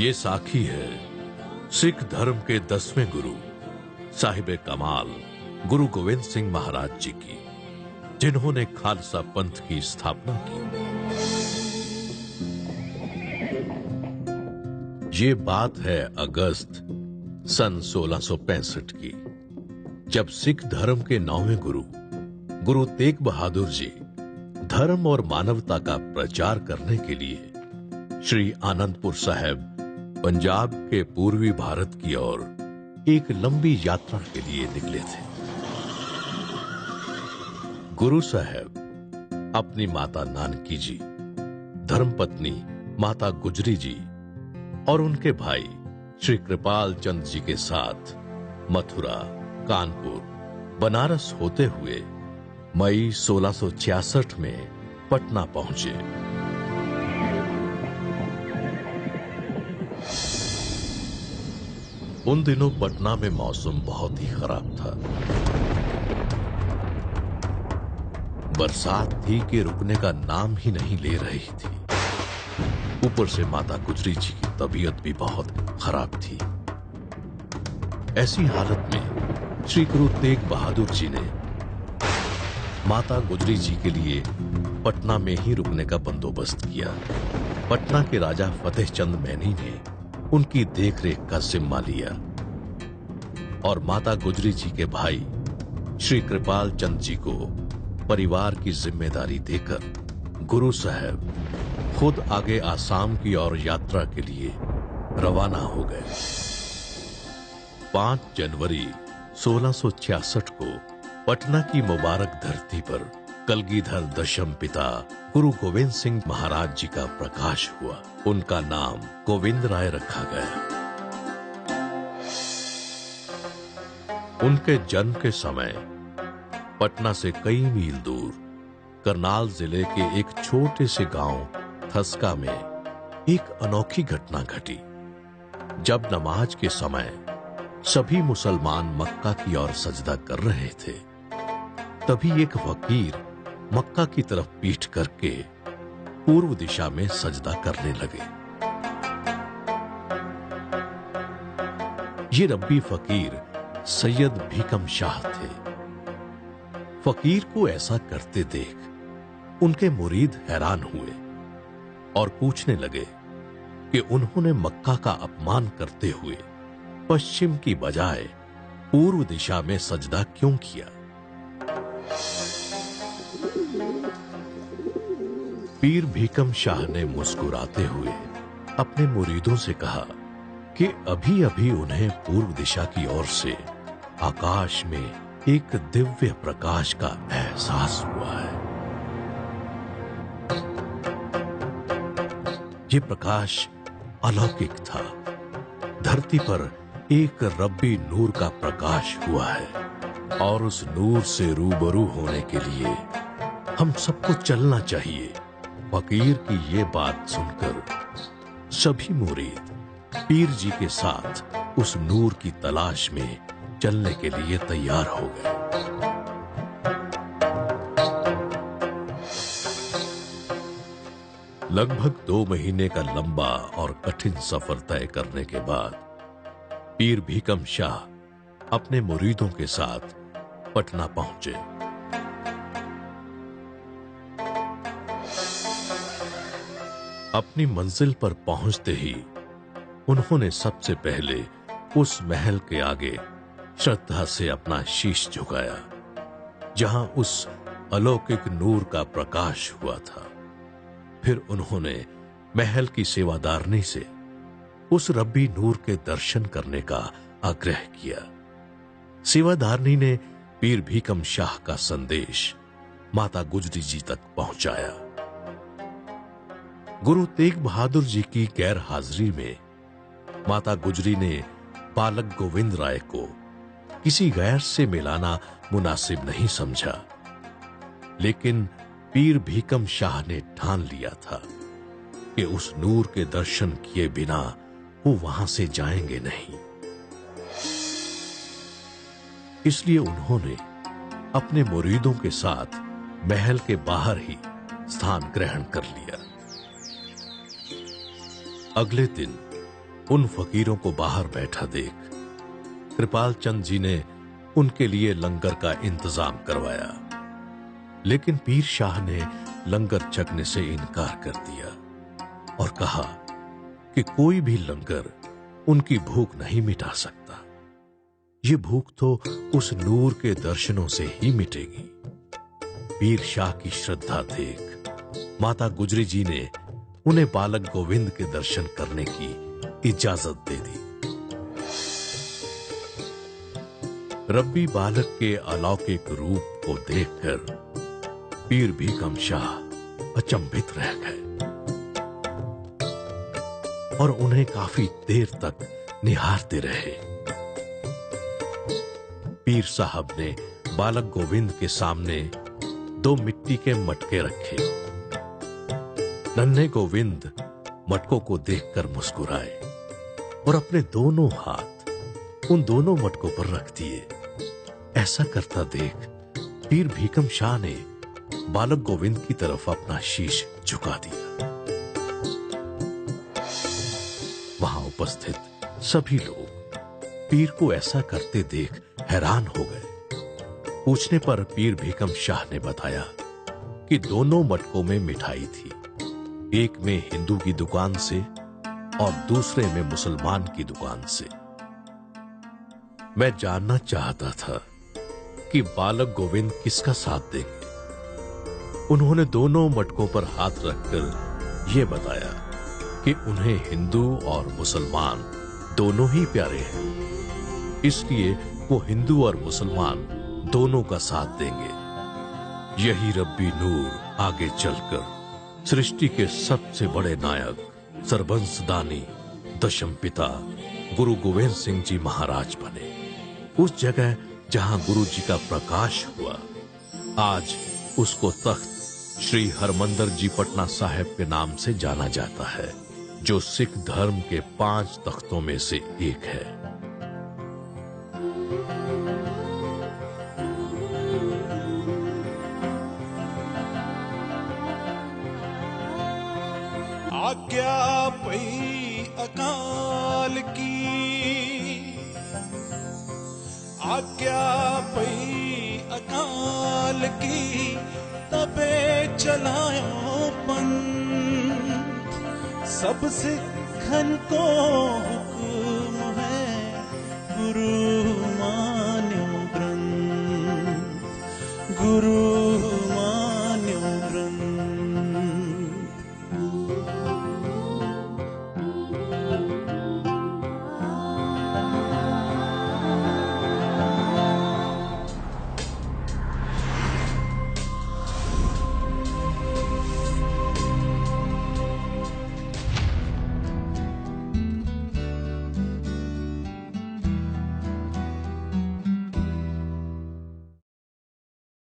ये साखी है सिख धर्म के 10वें गुरु साहिब कमाल गुरु गोविंद सिंह महाराज जी की, जिन्होंने खालसा पंथ की स्थापना की। ये बात है अगस्त सन 1665 की, जब सिख धर्म के 9वें गुरु गुरु तेग बहादुर जी धर्म और मानवता का प्रचार करने के लिए श्री आनंदपुर साहिब पंजाब के पूर्वी भारत की ओर एक लंबी यात्रा के लिए निकले थे। गुरु साहब अपनी माता नानकी जी, धर्मपत्नी माता गुजरी जी और उनके भाई श्री कृपाल चंद जी के साथ मथुरा, कानपुर, बनारस होते हुए मई 1666 में पटना पहुंचे। उन दिनों पटना में मौसम बहुत ही खराब था। बरसात थी कि रुकने का नाम ही नहीं ले रही थी। ऊपर से माता गुजरी जी की तबीयत भी बहुत खराब थी। ऐसी हालत में श्री गुरु तेग बहादुर जी ने माता गुजरी जी के लिए पटना में ही रुकने का बंदोबस्त किया। पटना के राजा फतेह चंद मैनी ने उनकी देखरेख का जिम्मा लिया और माता गुजरी जी के भाई श्री कृपाल चंद जी को परिवार की जिम्मेदारी देकर गुरु साहब खुद आगे आसाम की ओर यात्रा के लिए रवाना हो गए। 5 जनवरी 1666 को पटना की मुबारक धरती पर कलगीधर दशम पिता गुरु गोविंद सिंह महाराज जी का प्रकाश हुआ। उनका नाम गोविंद राय रखा गया। उनके जन्म के समय पटना से कई मील दूर करनाल जिले के एक छोटे से गांव थस्का में एक अनोखी घटना घटी। जब नमाज के समय सभी मुसलमान मक्का की ओर सजदा कर रहे थे, तभी एक फकीर मक्का की तरफ पीठ करके पूर्व दिशा में सजदा करने लगे। ये रब्बी फकीर सैयद भीकम शाह थे। फकीर को ऐसा करते देख उनके मुरीद हैरान हुए और पूछने लगे कि उन्होंने मक्का का अपमान करते हुए पश्चिम की बजाय पूर्व दिशा में सजदा क्यों किया। पीर भीकम शाह ने मुस्कुराते हुए अपने मुरीदों से कहा कि अभी अभी उन्हें पूर्व दिशा की ओर से आकाश में एक दिव्य प्रकाश का एहसास हुआ है। ये प्रकाश अलौकिक था। धरती पर एक रब्बी नूर का प्रकाश हुआ है और उस नूर से रूबरू होने के लिए हम सबको चलना चाहिए। फकीर की ये बात सुनकर सभी मुरीद पीर जी के साथ उस नूर की तलाश में चलने के लिए तैयार हो गए। लगभग 2 महीने का लंबा और कठिन सफर तय करने के बाद पीर भीकम शाह अपने मुरीदों के साथ पटना पहुंचे। अपनी मंजिल पर पहुंचते ही उन्होंने सबसे पहले उस महल के आगे श्रद्धा से अपना शीश झुकाया जहां उस अलौकिक नूर का प्रकाश हुआ था। फिर उन्होंने महल की सेवादारनी से उस रब्बी नूर के दर्शन करने का आग्रह किया। सेवादारनी ने पीर भीकम शाह का संदेश माता गुजरी जी तक पहुंचाया। गुरु तेग बहादुर जी की गैर हाजिरी में माता गुजरी ने बालक गोविंद राय को किसी गैर से मिलाना मुनासिब नहीं समझा, लेकिन पीर भीकम शाह ने ठान लिया था कि उस नूर के दर्शन किए बिना वो वहां से जाएंगे नहीं। इसलिए उन्होंने अपने मुरीदों के साथ महल के बाहर ही स्थान ग्रहण कर लिया। अगले दिन उन फकीरों को बाहर बैठा देख कृपाल चंद जी ने उनके लिए लंगर का इंतजाम करवाया, लेकिन पीर शाह ने लंगर छकने से इनकार कर दिया और कहा कि कोई भी लंगर उनकी भूख नहीं मिटा सकता। ये भूख तो उस नूर के दर्शनों से ही मिटेगी। पीर शाह की श्रद्धा देख माता गुजरी जी ने उन्हें बालक गोविंद के दर्शन करने की इजाजत दे दी। रब्बी बालक के अलौकिक रूप को देखकर पीर भीकम शाह अचंभित रह गए और उन्हें काफी देर तक निहारते रहे। पीर साहब ने बालक गोविंद के सामने 2 मिट्टी के मटके रखे। नन्हे गोविंद मटकों को देखकर मुस्कुराए और अपने दोनों हाथ उन दोनों मटकों पर रख दिए। ऐसा करता देख पीर भीकम शाह ने बालक गोविंद की तरफ अपना शीश झुका दिया। वहां उपस्थित सभी लोग पीर को ऐसा करते देख हैरान हो गए। पूछने पर पीर भीकम शाह ने बताया कि दोनों मटकों में मिठाई थी, एक में हिंदू की दुकान से और दूसरे में मुसलमान की दुकान से। मैं जानना चाहता था कि बालक गोविंद किसका साथ देंगे। उन्होंने दोनों मटकों पर हाथ रखकर यह बताया कि उन्हें हिंदू और मुसलमान दोनों ही प्यारे हैं, इसलिए वो हिंदू और मुसलमान दोनों का साथ देंगे। यही रब्बी नूर आगे चलकर सृष्टि के सबसे बड़े नायक सरबंसदानी दशम पिता गुरु गोविंद सिंह जी महाराज बने। उस जगह जहां गुरु जी का प्रकाश हुआ, आज उसको तख्त श्री हरमंदर जी पटना साहिब के नाम से जाना जाता है, जो सिख धर्म के 5 तख्तों में से एक है। आज्ञा पई अकाल की, आज्ञा पई अकाल की, तबे चलायो पंथ सब सिखन को